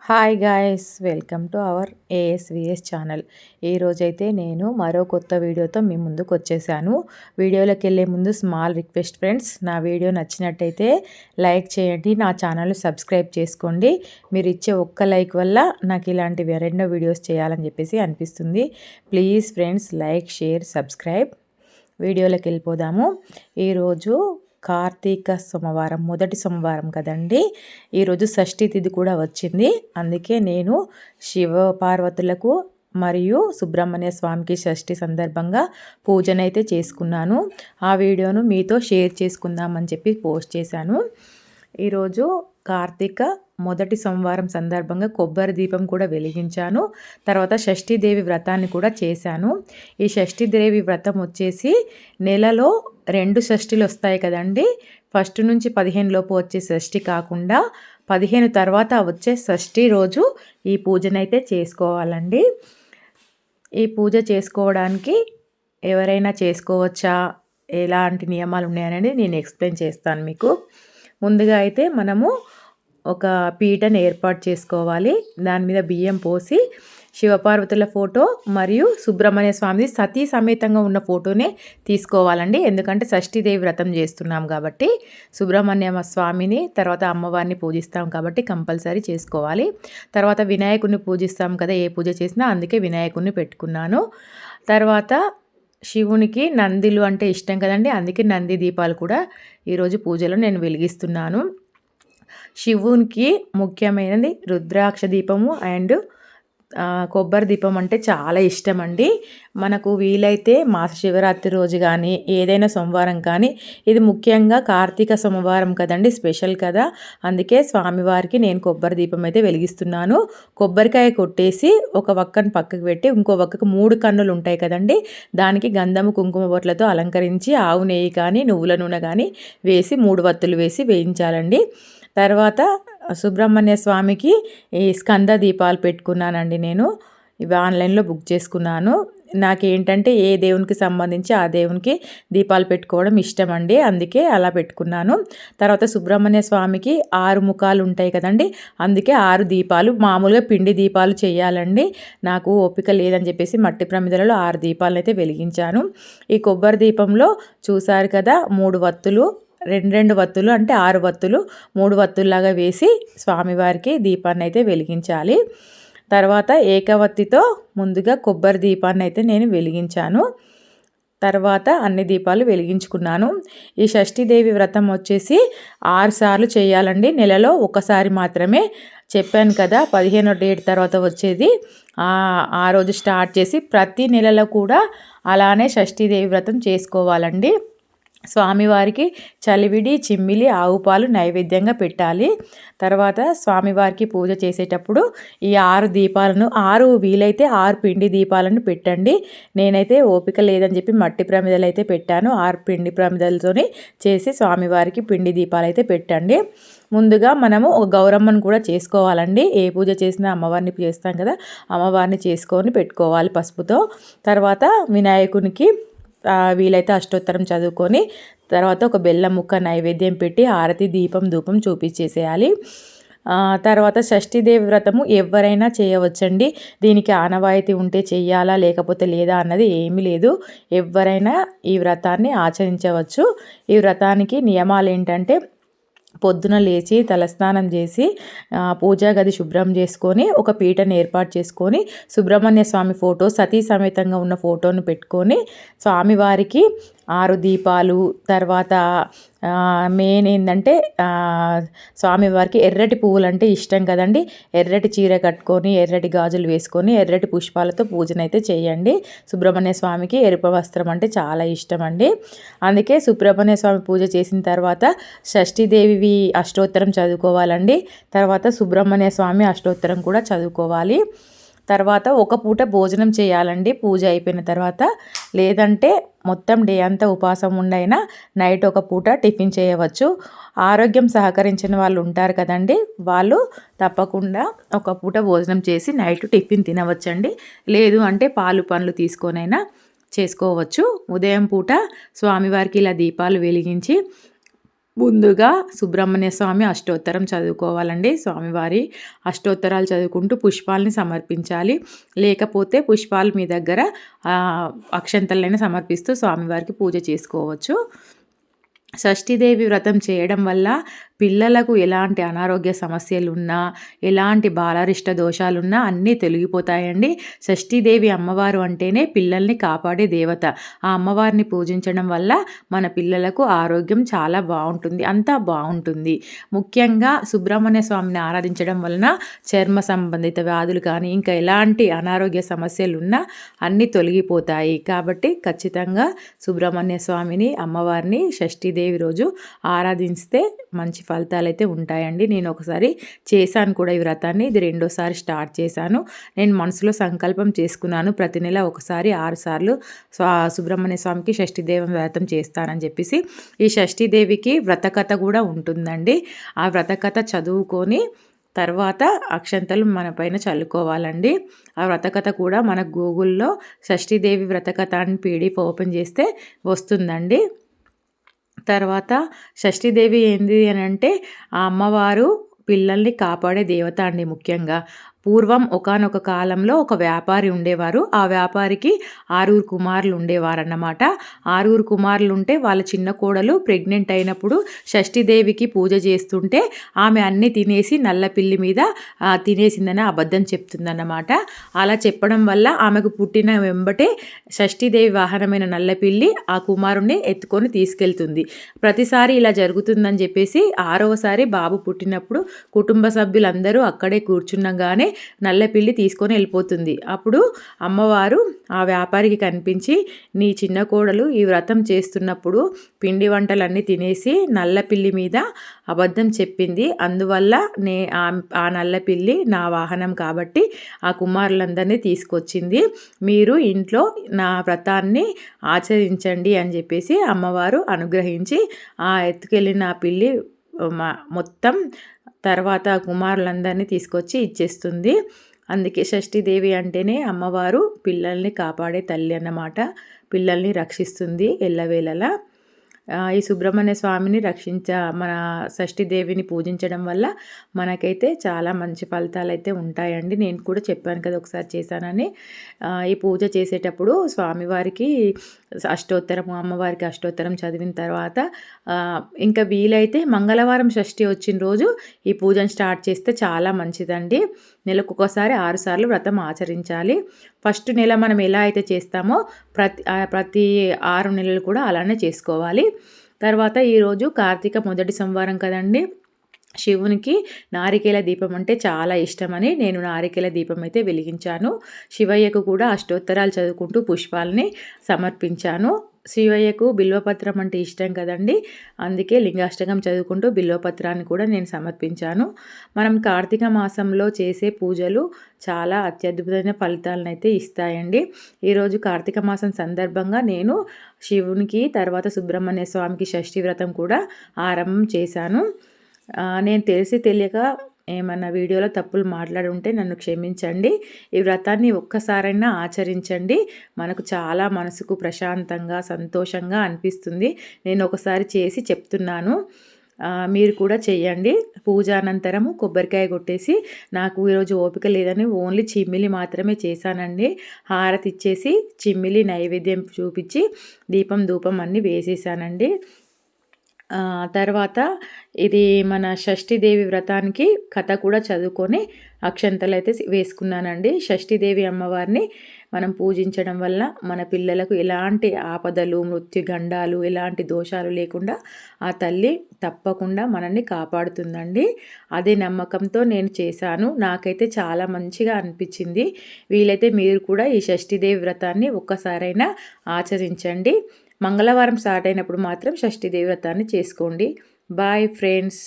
Hi guys, welcome to our ASVS channel. ఈరోజైతే నేను మరో కొత్త వీడియోతో మీ ముందుకు వచ్చేసాను. వీడియోలోకి వెళ్ళే ముందు స్మాల్ రిక్వెస్ట్ ఫ్రెండ్స్, నా వీడియో నచ్చినట్టయితే లైక్ చేయండి, నా ఛానల్ సబ్స్క్రైబ్ చేసుకోండి. మీరు ఇచ్చే ఒక్క లైక్ వల్ల నాకు ఇలాంటి మరెన్నో వీడియోస్ చేయాలని చెప్పేసి అనిపిస్తుంది. Please friends, like, share, subscribe. వీడియోలోకి వెళ్ళిపోదాము. ఈరోజు కార్తీక సోమవారం, మొదటి సోమవారం కదండి. ఈరోజు షష్ఠి తిథి కూడా వచ్చింది. అందుకే నేను శివ పార్వతులకు మరియు సుబ్రహ్మణ్య స్వామికి షష్ఠి సందర్భంగా పూజనైతే చేసుకున్నాను. ఆ వీడియోను మీతో షేర్ చేసుకుందామని చెప్పి పోస్ట్ చేశాను. ఈరోజు కార్తీక మొదటి సోమవారం సందర్భంగా కొబ్బరి దీపం కూడా వెలిగించాను. తర్వాత షష్ఠీదేవి వ్రతాన్ని కూడా చేశాను. ఈ షష్ఠీదేవి వ్రతం వచ్చేసి నెలలో 2 షష్ఠీలు వస్తాయి కదండి. ఫస్ట్ నుంచి 15 లోపు వచ్చే షష్ఠి కాకుండా 15 తర్వాత వచ్చే షష్ఠి రోజు ఈ పూజనైతే చేసుకోవాలండి. ఈ పూజ చేసుకోవడానికి ఎవరైనా చేసుకోవచ్చా, ఎలాంటి నియమాలు ఉన్నాయనేది నేను ఎక్స్ప్లెయిన్ చేస్తాను మీకు. ముందుగా అయితే మనము ఒక పీటను ఏర్పాటు చేసుకోవాలి. దాని మీద బియ్యం పోసి శివపార్వతుల ఫోటో మరియు సుబ్రహ్మణ్య స్వామి సతీ సమేతంగా ఉన్న ఫోటోనే తీసుకోవాలండి. ఎందుకంటే షష్ఠీదేవి వ్రతం చేస్తున్నాం కాబట్టి సుబ్రహ్మణ్య స్వామిని తర్వాత అమ్మవారిని పూజిస్తాం కాబట్టి కంపల్సరీ చేసుకోవాలి. తర్వాత వినాయకుడిని పూజిస్తాం కదా, ఏ పూజ చేసినా, అందుకే వినాయకుడిని పెట్టుకున్నాను. తర్వాత శివునికి నందిలు అంటే ఇష్టం కదండి, అందుకే నంది దీపాలు కూడా ఈరోజు పూజలో నేను వెలిగిస్తున్నాను. శివునికి ముఖ్యమైనది రుద్రాక్ష దీపము అండ్ కొబ్బరి దీపం అంటే చాలా ఇష్టం అండి. మనకు వీలైతే మాస శివరాత్రి రోజు కానీ ఏదైనా సోమవారం కానీ, ఇది ముఖ్యంగా కార్తీక సోమవారం కదండి, స్పెషల్ కదా. అందుకే స్వామివారికి నేను కొబ్బరి దీపం అయితే వెలిగిస్తున్నాను. కొబ్బరికాయ కొట్టేసి ఒక వక్కను పక్కకు పెట్టి ఇంకో వక్కకు 3 కన్నులు ఉంటాయి కదండి, దానికి గంధము కుంకుమ బొట్లతో అలంకరించి ఆవు నెయ్యి కానీ నువ్వుల నూనె కానీ వేసి 3 వత్తులు వేసి వేయించాలండి. తర్వాత సుబ్రహ్మణ్య స్వామికి ఈ స్కంద దీపాలు పెట్టుకున్నానండి. నేను ఇవి ఆన్లైన్లో బుక్ చేసుకున్నాను. నాకేంటంటే ఏ దేవునికి సంబంధించి ఆ దేవునికి దీపాలు పెట్టుకోవడం ఇష్టం అండి, అందుకే అలా పెట్టుకున్నాను. తర్వాత సుబ్రహ్మణ్య స్వామికి 6 ముఖాలు ఉంటాయి కదండి, అందుకే 6 దీపాలు. మామూలుగా పిండి దీపాలు చేయాలండి, నాకు ఓపిక లేదని చెప్పేసి మట్టి ప్రమిదలలో 6 దీపాలను అయితే వెలిగించాను. ఈ కొబ్బరి దీపంలో చూసారు కదా, 3 వత్తులు, 2 వత్తులు అంటే 6 వత్తులు, 3 వత్తుల్లాగా వేసి స్వామివారికి దీపాన్ని అయితే వెలిగించాలి. తర్వాత ఏకవత్తితో ముందుగా కొబ్బరి దీపాన్ని అయితే నేను వెలిగించాను. తర్వాత అన్ని దీపాలు వెలిగించుకున్నాను. ఈ షష్ఠీదేవి వ్రతం వచ్చేసి 6 సార్లు చేయాలండి, నెలలో ఒకసారి మాత్రమే. చెప్పాను కదా 15వ డేట్ తర్వాత వచ్చేది, ఆ రోజు స్టార్ట్ చేసి ప్రతి నెలలో కూడా అలానే షష్ఠీదేవి వ్రతం చేసుకోవాలండి. స్వామివారికి చలివిడి, చిమ్మిలి, ఆవు పాలు నైవేద్యంగా పెట్టాలి. తర్వాత స్వామివారికి పూజ చేసేటప్పుడు ఈ 6 దీపాలను, 6 వీలైతే 6 పిండి దీపాలను పెట్టండి. నేనైతే ఓపిక లేదని చెప్పి మట్టి ప్రమిదలు అయితే పెట్టాను. 6 పిండి ప్రమిదలతోని చేసి స్వామివారికి పిండి దీపాలు అయితే పెట్టండి. ముందుగా మనము ఒక గౌరమ్మను కూడా చేసుకోవాలండి. ఏ పూజ చేసినా అమ్మవారిని చేస్తాం కదా, అమ్మవారిని చేసుకొని పెట్టుకోవాలి పసుపుతో. తర్వాత వినాయకునికి వీలైతే అష్టోత్తరం చదువుకొని తర్వాత ఒక బెల్లం ముక్క నైవేద్యం పెట్టి హారతి, దీపం, ధూపం చూపించేసేయాలి. తర్వాత షష్ఠీదేవి వ్రతము ఎవరైనా చేయవచ్చండి. దీనికి ఆనవాయితీ ఉంటే చెయ్యాలా లేకపోతే లేదా అన్నది ఏమీ లేదు, ఎవరైనా ఈ వ్రతాన్ని ఆచరించవచ్చు. ఈ వ్రతానికి నియమాలు ఏంటంటే, పొద్దున లేచి తలస్నానం చేసి పూజా గది శుభ్రం చేసుకొని ఒక పీటను ఏర్పాటు చేసుకొని సుబ్రహ్మణ్య స్వామి ఫోటో సతీ సమేతంగా ఉన్న ఫోటోను పెట్టుకొని స్వామివారికి 6 దీపాలు, తర్వాత మెయిన్ ఏంటంటే స్వామివారికి ఎర్రటి పువ్వులు అంటే ఇష్టం కదండి, ఎర్రటి చీర కట్టుకొని ఎర్రటి గాజులు వేసుకొని ఎర్రటి పుష్పాలతో పూజనైతే చేయండి. సుబ్రహ్మణ్య స్వామికి ఎరుపు వస్త్రం అంటే చాలా ఇష్టం అండి. అందుకే సుబ్రహ్మణ్య స్వామి పూజ చేసిన తర్వాత షష్ఠీదేవి అష్టోత్తరం చదువుకోవాలండి. తర్వాత సుబ్రహ్మణ్య స్వామి అష్టోత్తరం కూడా చదువుకోవాలి. తర్వాత ఒక పూట భోజనం చేయాలండి పూజ అయిపోయిన తర్వాత, లేదంటే మొత్తం డే అంతా ఉపవాసం ఉండైనా నైట్ ఒక పూట టిఫిన్ చేయవచ్చు. ఆరోగ్యం సహకరించిన వాళ్ళు ఉంటారు కదండి, వాళ్ళు తప్పకుండా ఒక పూట భోజనం చేసి నైట్ టిఫిన్ తినవచ్చండి. లేదు అంటే పాలు పండ్లు తీసుకొనైనా చేసుకోవచ్చు. ఉదయం పూట స్వామివారికి ఇలా దీపాలు వెలిగించి ముందుగా సుబ్రహ్మణ్య స్వామి అష్టోత్తరం చదువుకోవాలండి. స్వామివారి అష్టోత్తరాలు చదువుకుంటూ పుష్పాలని సమర్పించాలి. లేకపోతే పుష్పాలు మీ దగ్గర అక్షంతలైనా సమర్పిస్తూ స్వామివారికి పూజ చేసుకోవచ్చు. షష్ఠీదేవి వ్రతం చేయడం వల్ల పిల్లలకు ఎలాంటి అనారోగ్య సమస్యలున్నా, ఎలాంటి బాలారిష్ట దోషాలున్నా అన్నీ తొలగిపోతాయండి. షష్ఠీదేవి అమ్మవారు అంటేనే పిల్లల్ని కాపాడే దేవత. ఆ అమ్మవారిని పూజించడం వల్ల మన పిల్లలకు ఆరోగ్యం చాలా బాగుంటుంది, అంతా బాగుంటుంది. ముఖ్యంగా సుబ్రహ్మణ్య స్వామిని ఆరాధించడం వలన చర్మ సంబంధిత వ్యాధులు కానీ, ఇంకా ఎలాంటి అనారోగ్య సమస్యలున్నా అన్నీ తొలగిపోతాయి. కాబట్టి ఖచ్చితంగా సుబ్రహ్మణ్య స్వామిని, అమ్మవారిని షష్ఠీదేవి రోజు ఆరాధిస్తే మంచి ఫలితాలు అయితే ఉంటాయండి. నేను ఒకసారి చేశాను కూడా ఈ వ్రతాన్ని. ఇది రెండోసారి స్టార్ట్ చేశాను. నేను మనసులో సంకల్పం చేసుకున్నాను, ప్రతి నెల ఒకసారి 6 సార్లు సుబ్రహ్మణ్య స్వామికి షష్ఠీదేవి వ్రతం చేస్తానని చెప్పేసి. ఈ షష్ఠీదేవికి వ్రతకథ కూడా ఉంటుందండి. ఆ వ్రతకథ చదువుకొని తర్వాత అక్షంతలు మన పైన చల్లుకోవాలండి. ఆ వ్రతకథ కూడా మన గూగుల్లో షష్ఠీదేవి వ్రతకథ అని పీడిఎఫ్ ఓపెన్ చేస్తే వస్తుందండి. తర్వాత షష్ఠీదేవి ఏంది అని అంటే ఆ అమ్మవారు పిల్లల్ని కాపాడే దేవత అండి. ముఖ్యంగా పూర్వం ఒకానొక కాలంలో ఒక వ్యాపారి ఉండేవారు. ఆ వ్యాపారికి 6 కుమారులు ఉండేవారన్నమాట. 6 కుమారులు ఉంటే వాళ్ళ చిన్న కోడలు ప్రెగ్నెంట్ అయినప్పుడు షష్ఠీదేవికి పూజ చేస్తుంటే ఆమె అన్నీ తినేసి నల్ల పిల్లి మీద తినేసిందని అబద్ధం చెప్తుందన్నమాట. అలా చెప్పడం వల్ల ఆమెకు పుట్టిన వెంబటే షష్ఠీదేవి వాహనమైన నల్ల పిల్లి ఆ కుమారుణ్ణి ఎత్తుకొని తీసుకెళ్తుంది. ప్రతిసారి ఇలా జరుగుతుందని చెప్పేసి 6వసారి బాబు పుట్టినప్పుడు కుటుంబ సభ్యులందరూ అక్కడే కూర్చున్నగానే నల్లపిల్లి తీసుకొని వెళ్ళిపోతుంది. అప్పుడు అమ్మవారు ఆ వ్యాపారికి కనిపించి, నీ చిన్న కోడలు ఈ వ్రతం చేస్తున్నప్పుడు పిండి వంటలన్నీ తినేసి నల్లపిల్లి మీద అబద్ధం చెప్పింది. అందువల్ల ఆ నల్లపిల్లి నా వాహనం కాబట్టి ఆ కుమారులందరినీ తీసుకొచ్చింది. మీరు ఇంట్లో నా వ్రతాన్ని ఆచరించండి అని చెప్పేసి అమ్మవారు అనుగ్రహించి ఆ ఎత్తుకెళ్ళిన ఆ పిల్లి మొత్తం తర్వాత కుమారులందరినీ తీసుకొచ్చి ఇచ్చేస్తుంది. అందుకే షష్ఠీదేవి అంటేనే అమ్మవారు పిల్లల్ని కాపాడే తల్లి అన్నమాట. పిల్లల్ని రక్షిస్తుంది ఎల్లవేళలా. ఈ సుబ్రహ్మణ్య స్వామిని మన షష్ఠీదేవిని పూజించడం వల్ల మనకైతే చాలా మంచి ఫలితాలు అయితే ఉంటాయండి. నేను కూడా చెప్పాను కదా ఒకసారి చేశానని. ఈ పూజ చేసేటప్పుడు స్వామివారికి అమ్మవారికి అష్టోత్తరం చదివిన తర్వాత ఇంకా వీలైతే మంగళవారం షష్ఠి వచ్చిన రోజు ఈ పూజను స్టార్ట్ చేస్తే చాలా మంచిదండి. నెలకొకసారి 6 సార్లు వ్రతం ఆచరించాలి. ఫస్ట్ నెల మనం ఎలా అయితే చేస్తామో ప్రతి 6 నెలలు కూడా అలానే చేసుకోవాలి. తర్వాత ఈరోజు కార్తీక మొదటి సోమవారం కదండి. శివునికి నారికేల దీపం అంటే చాలా ఇష్టమని నేను నారికేల దీపం అయితే వెలిగించాను. శివయ్యకు కూడా అష్టోత్తరాలు చదువుకుంటూ పుష్పాలని సమర్పించాను. శివయ్యకు బిల్వపత్రం అంటే ఇష్టం కదండి. అందుకే లింగాష్టకం చదువుకుంటూ బిల్వపత్రాన్ని కూడా నేను సమర్పించాను. మనం కార్తీక మాసంలో చేసే పూజలు చాలా అత్యద్భుతమైన ఫలితాలను అయితే ఇస్తాయండి. ఈరోజు కార్తీక మాసం సందర్భంగా నేను శివునికి తర్వాత సుబ్రహ్మణ్య స్వామికి షష్ఠీ వ్రతం కూడా ఆరంభం చేశాను. నేను తెలిసి తెలియక ఏమన్నా వీడియోలో తప్పులు మాట్లాడి ఉంటే నన్ను క్షమించండి. ఈ వ్రతాన్ని ఒక్కసారైనా ఆచరించండి. మనకు చాలా మనసుకు ప్రశాంతంగా సంతోషంగా అనిపిస్తుంది. నేను ఒకసారి చేసి చెప్తున్నాను, మీరు కూడా చెయ్యండి. పూజ అనంతరము కొబ్బరికాయ కొట్టేసి, నాకు ఈరోజు ఓపిక లేదని ఓన్లీ చిమ్మిలి మాత్రమే చేశానండి. హారతి ఇచ్చేసి చిమ్మిలి నైవేద్యం చూపించి దీపం ధూపం అన్నీ వేసేసానండి. తర్వాత ఇది మన షష్ఠీదేవి వ్రతానికి కథ కూడా చదువుకొని అక్షంతలు అయితే వేసుకున్నానండి. షష్ఠీదేవి అమ్మవారిని మనం పూజించడం వల్ల మన పిల్లలకు ఎలాంటి ఆపదలు, మృత్యుగండాలు, ఎలాంటి దోషాలు లేకుండా ఆ తల్లి తప్పకుండా మనల్ని కాపాడుతుందండి. అదే నమ్మకంతో నేను చేశాను. నాకైతే చాలా మంచిగా అనిపించింది. వీలైతే మీరు కూడా ఈ షష్ఠీదేవి వ్రతాన్ని ఒక్కసారైనా ఆచరించండి. మంగళవారం స్టార్ట్ అయినప్పుడు మాత్రం షష్ఠీదేవి వ్రతాన్ని చేసుకోండి. Bye friends.